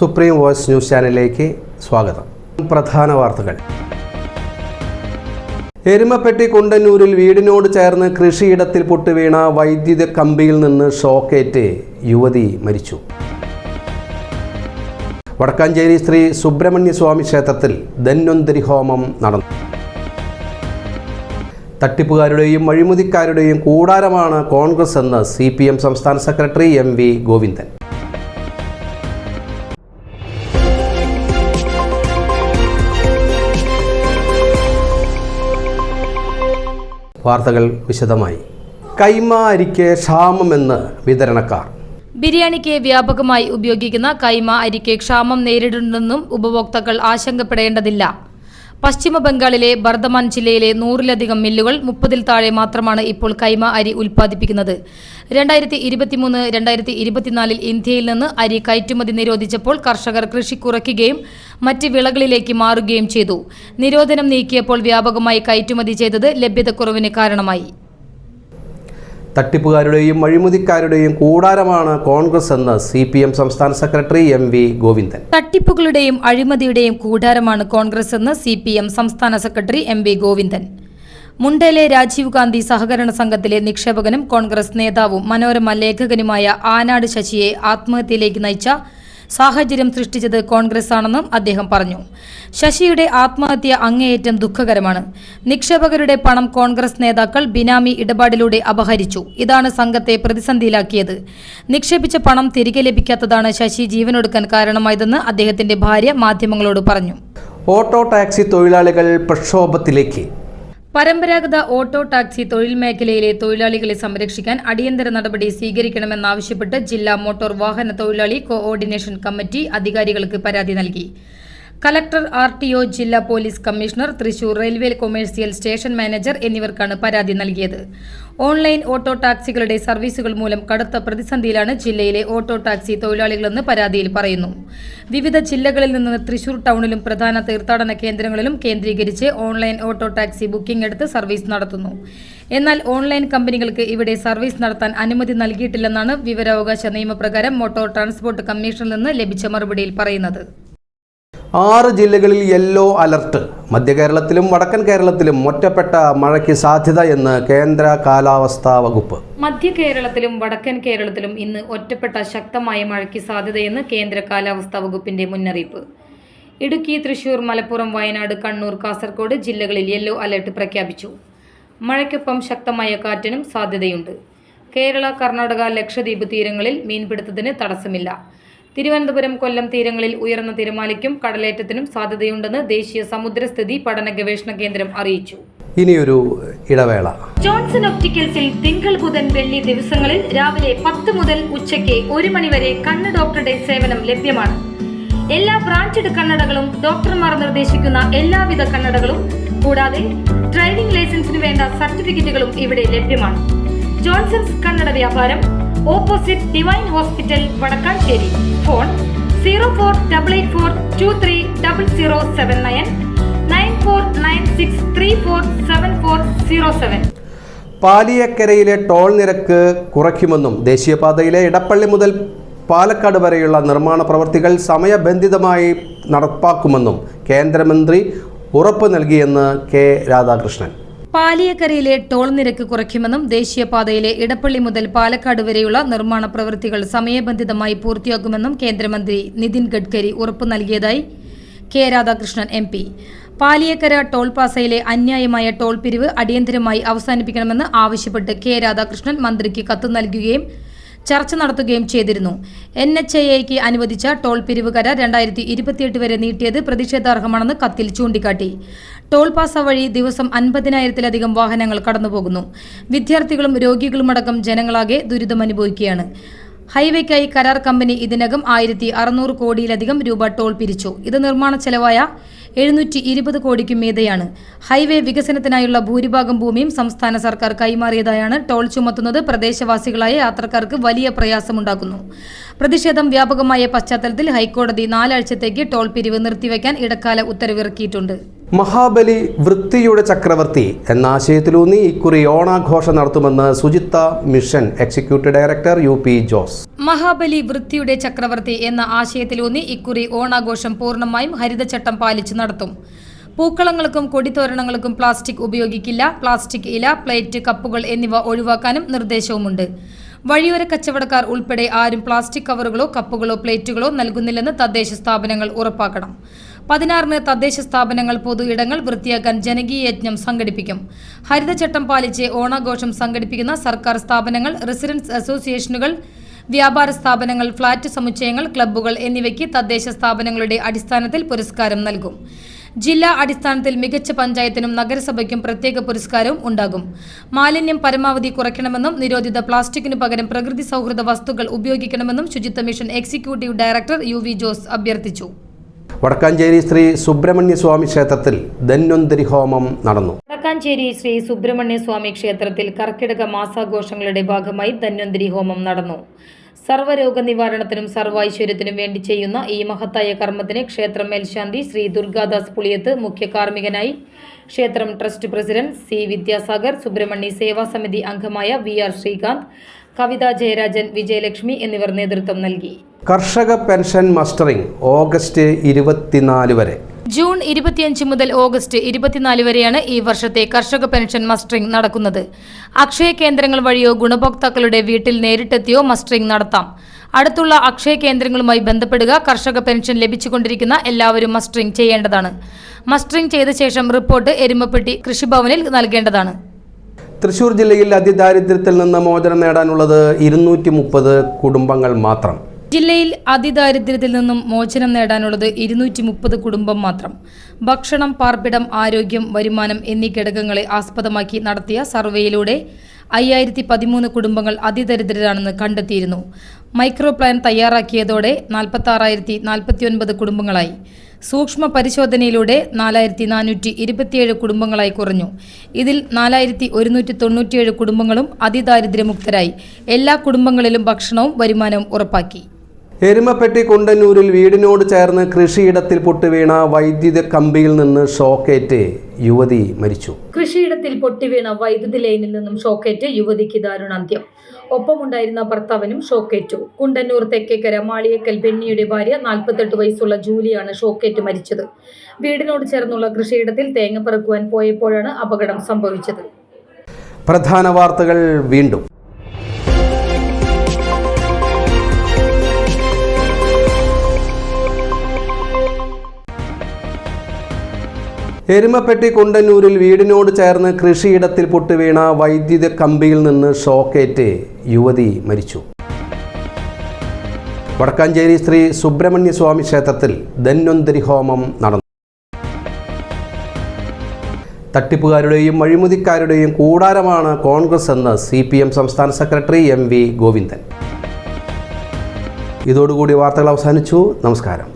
Supreme voice news ചാനലിലേക്ക് സ്വാഗതം. പ്രധാന വാർത്തകൾ. എരുമപ്പെട്ടി കുണ്ടന്നൂരിൽ വീടിനോട് ചേർന്ന് കൃഷിയിടത്തിൽ പൊട്ടുവീണ വൈദ്യുത കമ്പിയിൽ നിന്ന് ഷോക്കേറ്റ് യുവതി മരിച്ചു. വടക്കാഞ്ചേരി ശ്രീ സുബ്രഹ്മണ്യ സ്വാമി ക്ഷേത്രത്തിൽ ധന്വന്തരി ഹോമം നടന്നു. തട്ടിപ്പുകാരുടെയും അഴിമതിക്കാരുടെയും കൂടാരമാണ് കോൺഗ്രസ് എന്ന് CPM സംസ്ഥാന സെക്രട്ടറി MV ഗോവിന്ദൻ. വാർത്തകൾ വിശദമായി. കൈമ അരിക്ക് ക്ഷാമമെന്ന് വിതരണക്കാർ. ബിരിയാണിക്ക് വ്യാപകമായി ഉപയോഗിക്കുന്ന കൈമ അരിക്ക് ക്ഷാമം നേരിടുന്നുണ്ടെന്നും ഉപഭോക്താക്കൾ ആശങ്കപ്പെടേണ്ടതില്ല. പശ്ചിമ ബംഗാളിലെ ബർധമാൻ ജില്ലയിലെ 100-ലധികം മില്ലുകൾ 30-ൽ താഴെ മാത്രമാണ് ഇപ്പോൾ കൈമ അരി ഉൽപ്പാദിപ്പിക്കുന്നത്. 2023-2024 ഇന്ത്യയിൽ നിന്ന് അരി കയറ്റുമതി നിരോധിച്ചപ്പോൾ കർഷകർ കൃഷി കുറയ്ക്കുകയും മറ്റ് വിളകളിലേക്ക് മാറുകയും ചെയ്തു. നിരോധനം നീക്കിയപ്പോൾ വ്യാപകമായി കയറ്റുമതി ചെയ്തത് ലഭ്യതക്കുറവിന് കാരണമായി. തട്ടിപ്പുകാരുടെയും അഴിമതിക്കാരുടെയും കൂടാരമാണ് കോൺഗ്രസ് എന്ന് CPM സംസ്ഥാന സെക്രട്ടറി MV ഗോവിന്ദൻ. തട്ടിപ്പുകളുടെയും അഴിമതിയുടെയും കൂടാരമാണ് കോൺഗ്രസ് എന്ന് CPM സംസ്ഥാന സെക്രട്ടറി MV ഗോവിന്ദൻ. മുണ്ടയിലെ രാജീവ് ഗാന്ധി സഹകരണ സംഘത്തിലെ നിക്ഷേപകനും കോൺഗ്രസ് നേതാവും മനോരമ ലേഖകനുമായ ആനാട് ശശിയെ ആത്മഹത്യയിലേക്ക് നയിച്ച സാഹചര്യം സൃഷ്ടിച്ചത് കോൺഗ്രസ് ആണെന്നും അദ്ദേഹം പറഞ്ഞു. ശശിയുടെ ആത്മഹത്യ അങ്ങേയറ്റം ദുഃഖകരമാണ്. നിക്ഷേപകരുടെ പണം കോൺഗ്രസ് നേതാക്കൾ ബിനാമി ഇടപാടിലൂടെ അപഹരിച്ചു. ഇതാണ് സംഘത്തെ പ്രതിസന്ധിയിലാക്കിയത്. നിക്ഷേപിച്ച പണം തിരികെ ലഭിക്കാത്തതാണ് ശശി ജീവനൊടുക്കാൻ കാരണമായതെന്ന് അദ്ദേഹത്തിന്റെ ഭാര്യ മാധ്യമങ്ങളോട് പറഞ്ഞു. ഓട്ടോ ടാക്സി തൊഴിലാളികൾ പ്രക്ഷോഭത്തിലേക്ക്. പരമ്പരാഗത ഓട്ടോ ടാക്സി തൊഴിൽ മേഖലയിലെ തൊഴിലാളികളെ സംരക്ഷിക്കാൻ അടിയന്തര നടപടി സ്വീകരിക്കണമെന്നാവശ്യപ്പെട്ട് ജില്ലാ മോട്ടോർ വാഹന തൊഴിലാളി കോഓർഡിനേഷൻ കമ്മിറ്റി അധികാരികൾക്ക് പരാതി നൽകി. കലക്ടർ, RTO, ജില്ലാ police commissioner, Thrissur railway commercial station manager എന്നിവർക്കാണ് പരാതി നൽകിയത്. ഓൺലൈൻ ഓട്ടോ ടാക്സികളുടെ സർവീസുകൾ മൂലം കടുത്ത പ്രതിസന്ധിയിലാണ് ജില്ലയിലെ ഓട്ടോ ടാക്സി തൊഴിലാളികളെന്ന് പരാതിയിൽ പറയുന്നു. വിവിധ ജില്ലകളിൽ നിന്ന് തൃശൂർ ടൗണിലും പ്രധാന തീർത്ഥാടന കേന്ദ്രങ്ങളിലും കേന്ദ്രീകരിച്ച് ഓൺലൈൻ ഓട്ടോ ടാക്സി ബുക്കിംഗ് എടുത്ത് സർവീസ് നടത്തുന്നു. എന്നാൽ ഓൺലൈൻ കമ്പനികൾക്ക് ഇവിടെ സർവീസ് നടത്താൻ അനുമതി നൽകിയിട്ടില്ലെന്നാണ് വിവരാവകാശ നിയമപ്രകാരം മോട്ടോർ ട്രാൻസ്പോർട്ട് കമ്മീഷനിൽ നിന്ന് ലഭിച്ച മറുപടിയിൽ പറയുന്നത്. 6 ജില്ലകളിൽ യെല്ലോ അലർട്ട്. മധ്യ കേരളത്തിലും വടക്കൻ കേരളത്തിലും ഒറ്റപ്പെട്ട മഴയ്ക്ക് സാധ്യത എന്ന് കേന്ദ്ര കാലാവസ്ഥാ വകുപ്പ്. മധ്യ കേരളത്തിലും വടക്കൻ കേരളത്തിലും ഇന്ന് ഒറ്റപ്പെട്ട ശക്തമായ മഴയ്ക്ക് സാധ്യതയെന്ന് കേന്ദ്ര കാലാവസ്ഥാ വകുപ്പിന്റെ മുന്നറിയിപ്പ്. ഇടുക്കി, തൃശൂർ, മലപ്പുറം, വയനാട്, കണ്ണൂർ, കാസർഗോഡ് ജില്ലകളിൽ യെല്ലോ അലർട്ട് പ്രഖ്യാപിച്ചു. മഴയ്ക്കൊപ്പം ശക്തമായ കാറ്റിനും സാധ്യതയുണ്ട്. കേരള, കർണാടക, ലക്ഷദ്വീപ് തീരങ്ങളിൽ മീൻപിടുത്തത്തിന് തടസ്സമില്ല. തിരുവനന്തപുരം, കൊല്ലം തീരങ്ങളിൽ ഉയർന്ന തിരമാലയ്ക്കും കടലേറ്റത്തിനും സാധ്യതയുണ്ടെന്ന് ദേശീയ സമുദ്രസ്ഥിതി പഠന ഗവേഷണ കേന്ദ്രം അറിയിച്ചു. ഇനിയൊരു ഇടവേള. ജോൺസൺ ഒപ്റ്റിക്കൽസിൽ തിങ്കൾ, ബുധൻ, വെള്ളി ദിവസങ്ങളിൽ രാവിലെ 10 മുതൽ ഉച്ചയ്ക്ക് 1 മണി വരെ കണ്ണ് ഡോക്ടറുടെ സേവനം ലഭ്യമാണ്. എല്ലാ ബ്രാൻഡഡ് കണ്ണടകളും ഡോക്ടർമാർ നിർദ്ദേശിക്കുന്ന എല്ലാവിധ കണ്ണടകളും കൂടാതെ ഡ്രൈവിംഗ് ലൈസൻസിന് വേണ്ട സർട്ടിഫിക്കറ്റുകളും ഇവിടെ ലഭ്യമാണ്. ജോൺസൺസ് കണ്ണട വ്യാപാരം opposite Divine hospital, Vadakkanchery. Phone 0488423007 9496347407. പാലിയക്കരയിലെ ടോൾ നിരക്ക് കുറയ്ക്കുമെന്നും ദേശീയപാതയിലെ ഇടപ്പള്ളി മുതൽ പാലക്കാട് വരെയുള്ള നിർമ്മാണ പ്രവൃത്തികൾ സമയബന്ധിതമായി നടപ്പാക്കുമെന്നും കേന്ദ്രമന്ത്രി ഉറപ്പ് നൽകിയെന്ന് K. രാധാകൃഷ്ണൻ. പാലിയക്കരയിലെ ടോൾ നിരക്ക് കുറയ്ക്കുമെന്നും ദേശീയപാതയിലെ ഇടപ്പള്ളി മുതൽ പാലക്കാട് വരെയുള്ള നിർമ്മാണ പ്രവൃത്തികൾ സമയബന്ധിതമായി പൂർത്തിയാക്കുമെന്നും കേന്ദ്രമന്ത്രി നിതിൻ ഗഡ്കരി ഉറപ്പു നൽകിയതായി K. Radhakrishnan MP. Paliyakkara toll പ്ലാസയിലെ അന്യായമായ ടോൾ പിരിവ് അടിയന്തരമായി അവസാനിപ്പിക്കണമെന്ന് ആവശ്യപ്പെട്ട് K. രാധാകൃഷ്ണൻ മന്ത്രിക്ക് കത്ത് നൽകുകയും ചർച്ച നടത്തുകയും ചെയ്തിരുന്നു. NHAIക്ക് അനുവദിച്ച ടോൾ പിരിവ് കരാർ 2028 വരെ നീട്ടിയത് പ്രതിഷേധാർഹമാണെന്ന് കത്തിൽ ചൂണ്ടിക്കാട്ടി. ടോൾ പാസ വഴി ദിവസം 50,000-ലധികം വാഹനങ്ങൾ കടന്നുപോകുന്നു. വിദ്യാർത്ഥികളും രോഗികളുമടക്കം ജനങ്ങളാകെ ദുരിതമനുഭവിക്കുകയാണ്. ഹൈവേക്കായി കരാർ കമ്പനി ഇതിനകം 1,600 കോടിയിലധികം രൂപ ടോൾ പിരിച്ചു. ഇത് നിർമ്മാണ ചെലവായ 720 കോടിക്കും മീതെയാണ്. ഹൈവേ വികസനത്തിനായുള്ള ഭൂരിഭാഗം ഭൂമിയും സംസ്ഥാന സർക്കാർ കൈമാറിയതായാണ് ടോൾ ചുമത്തുന്നത് പ്രദേശവാസികളായ യാത്രക്കാർക്ക് വലിയ പ്രയാസമുണ്ടാക്കുന്നു. പ്രതിഷേധം വ്യാപകമായ പശ്ചാത്തലത്തിൽ ഹൈക്കോടതി 4 ആഴ്ചത്തേക്ക് ടോൾ പിരിവ് നിർത്തിവെക്കാൻ ഇടക്കാല ഉത്തരവിറക്കിയിട്ടുണ്ട്. മഹാബലി വൃത്തിയുടെ ചക്രവർത്തി എന്ന ആശയത്തിലൂന്നി ഇക്കുറി ഓണാഘോഷം നടത്തുമെന്ന് ശുചിത്വ mission executive director UP Jose. Mahabali വൃത്തിയുടെ ചക്രവർത്തി എന്ന ആശയത്തിലൂന്നി ഇക്കുറി ഓണാഘോഷം പൂർണ്ണമായും ഹരിതചട്ടം പാലിച്ച് നടത്തും. പൂക്കളങ്ങൾക്കും കൊടിത്തോരണങ്ങൾക്കും പ്ലാസ്റ്റിക് ഉപയോഗിക്കില്ല. പ്ലാസ്റ്റിക് ഇല, പ്ലേറ്റ്, കപ്പുകൾ എന്നിവ ഒഴിവാക്കാനും നിർദ്ദേശവുമുണ്ട്. വഴിയോര കച്ചവടക്കാർ ഉൾപ്പെടെ ആരും പ്ലാസ്റ്റിക് കവറുകളോ കപ്പുകളോ പ്ലേറ്റുകളോ നൽകുന്നില്ലെന്ന് തദ്ദേശ സ്ഥാപനങ്ങൾ ഉറപ്പാക്കണം. 16-ന് തദ്ദേശ സ്ഥാപനങ്ങൾ പൊതു ഇടങ്ങൾ വൃത്തിയാക്കാൻ ജനകീയ യജ്ഞം സംഘടിപ്പിക്കും. ഹരിതചട്ടം പാലിച്ച് ഓണാഘോഷം സംഘടിപ്പിക്കുന്ന സർക്കാർ സ്ഥാപനങ്ങൾ, റെസിഡൻസ് അസോസിയേഷനുകൾ, വ്യാപാര സ്ഥാപനങ്ങൾ, ഫ്ളാറ്റ് സമുച്ചയങ്ങൾ, ക്ലബ്ബുകൾ എന്നിവയ്ക്ക് തദ്ദേശ സ്ഥാപനങ്ങളുടെ അടിസ്ഥാനത്തിൽ പുരസ്കാരം നൽകും. ജില്ലാ അടിസ്ഥാനത്തിൽ മികച്ച പഞ്ചായത്തിനും നഗരസഭയ്ക്കും പ്രത്യേക പുരസ്കാരവും ഉണ്ടാകും. മാലിന്യം പരമാവധി കുറയ്ക്കണമെന്നും നിരോധിത പ്ലാസ്റ്റിക്കിനു പകരം പ്രകൃതി സൗഹൃദ വസ്തുക്കൾ ഉപയോഗിക്കണമെന്നും ശുചിത്വ mission executive director UV Jose അഭ്യർത്ഥിച്ചു. വടക്കാഞ്ചേരി ശ്രീ സുബ്രഹ്മണ്യ സ്വാമി ക്ഷേത്രത്തിൽ ധന്വന്തരി ഹോമം നടന്നു. വടക്കാഞ്ചേരി ശ്രീ സുബ്രഹ്മണ്യ സ്വാമി ക്ഷേത്രത്തിൽ കർക്കിടക മാസാഘോഷങ്ങളുടെ ഭാഗമായി ധന്വന്തരി ഹോമം നടന്നു. സർവ്വരോഗ നിവാരണത്തിനും സർവൈശ്വര്യത്തിനും വേണ്ടി ചെയ്യുന്ന ഈ മഹത്തായ കർമ്മത്തിന് ക്ഷേത്രം മേൽശാന്തി ശ്രീ ദുർഗാദാസ് പുളിയത്ത് മുഖ്യ കാർമ്മികനായി. ക്ഷേത്രം trust president C Vidyasagar, Subrahmanya Seva Samiti അംഗമായ VR ശ്രീകാന്ത്, കവിത ജയരാജൻ, വിജയലക്ഷ്മി എന്നിവർ നേതൃത്വം നൽകി. കർഷക പെൻഷൻ മസ്റ്ററിംഗ് ഓഗസ്റ്റ് 24 വരെ. ജൂൺ 25 മുതൽ ഓഗസ്റ്റ് 24 വരെയാണ് ഈ വർഷത്തെ കർഷക പെൻഷൻ മസ്റ്ററിംഗ് നടക്കുന്നത്. അക്ഷയ കേന്ദ്രങ്ങൾ വഴിയോ ഗുണഭോക്താക്കളുടെ വീട്ടിൽ നേരിട്ടെത്തിയോ മസ്റ്ററിംഗ് നടത്താം. അടുത്തുള്ള അക്ഷയ കേന്ദ്രങ്ങളുമായി ബന്ധപ്പെടുക. കർഷക പെൻഷൻ ലഭിച്ചുകൊണ്ടിരിക്കുന്ന എല്ലാവരും മസ്റ്ററിംഗ് ചെയ്യേണ്ടതാണ്. മസ്റ്ററിംഗ് ചെയ്ത ശേഷം റിപ്പോർട്ട് എരുമപ്പെട്ടി കൃഷിഭവനിൽ നൽകേണ്ടതാണ്. തൃശൂർ ജില്ലയിൽ അതിദാരിദ്ര്യത്തിൽ നിന്ന് മോചനം നേടാനുള്ളത് 230 കുടുംബങ്ങൾ മാത്രം. ജില്ലയിൽ അതിദാരിദ്ര്യത്തിൽ നിന്നും മോചനം നേടാനുള്ളത് 230 കുടുംബം മാത്രം. ഭക്ഷണം, പാർപ്പിടം, ആരോഗ്യം, വരുമാനം എന്നീ ഘടകങ്ങളെ ആസ്പദമാക്കി നടത്തിയ സർവേയിലൂടെ 5013 കുടുംബങ്ങൾ അതിദരിദ്രരാണെന്ന് കണ്ടെത്തിയിരുന്നു. മൈക്രോ പ്ലാൻ തയ്യാറാക്കിയതോടെ 46,049 കുടുംബങ്ങളായി. സൂക്ഷ്മ പരിശോധനയിലൂടെ 4427 കുടുംബങ്ങളായി കുറഞ്ഞു. ഇതിൽ 4197 കുടുംബങ്ങളും അതിദാരിദ്ര്യമുക്തരായി. എല്ലാ കുടുംബങ്ങളിലും ഭക്ഷണവും വരുമാനവും ഉറപ്പാക്കി. എരുമപ്പെട്ടി കുണ്ടന്നൂരിൽ വീടിനോട് ചേർന്ന് കൃഷിയിടത്തിൽ പൊട്ടിവീണ വൈദ്യുത കമ്പിയിൽ നിന്ന് ഷോക്കേറ്റ് യുവതി മരിച്ചു. കൃഷിയിടത്തിൽ പൊട്ടിവീണ വൈദ്യുതി ലൈനിൽ നിന്നും ഷോക്കേറ്റ് യുവതിക്ക് ദാരുണാന്ത്യം. ഒപ്പമുണ്ടായിരുന്ന ഭർത്താവിനും ഷോക്കേറ്റു. കുണ്ടന്നൂർ തെക്കേക്കര മാളിയേക്കൽ ബെന്നിയുടെ ഭാര്യ 48 വയസ്സുള്ള ജൂലിയാണ് ഷോക്കേറ്റ് മരിച്ചത്. വീടിനോട് ചേർന്നുള്ള കൃഷിയിടത്തിൽ തേങ്ങ പെറുക്കുവാൻ പോയപ്പോഴാണ് അപകടം സംഭവിച്ചത്. പ്രധാന വാർത്തകൾ വീണ്ടും. എരുമപ്പെട്ടി കുണ്ടന്നൂരിൽ വീടിനോട് ചേർന്ന് കൃഷിയിടത്തിൽ പൊട്ടിവീണ വൈദ്യുത കമ്പിയിൽ നിന്ന് ഷോക്കേറ്റ് യുവതി മരിച്ചു. വടക്കാഞ്ചേരി ശ്രീ സുബ്രഹ്മണ്യ സ്വാമി ക്ഷേത്രത്തിൽ ധന്വന്തരി ഹോമം നടന്നു. തട്ടിപ്പുകാരുടെയും അഴിമതിക്കാരുടെയും കൂടാരമാണ് കോൺഗ്രസ് എന്ന് CPM സംസ്ഥാന സെക്രട്ടറി MV ഗോവിന്ദൻ. ഇതോടുകൂടി വാർത്തകൾ അവസാനിച്ചു. നമസ്കാരം.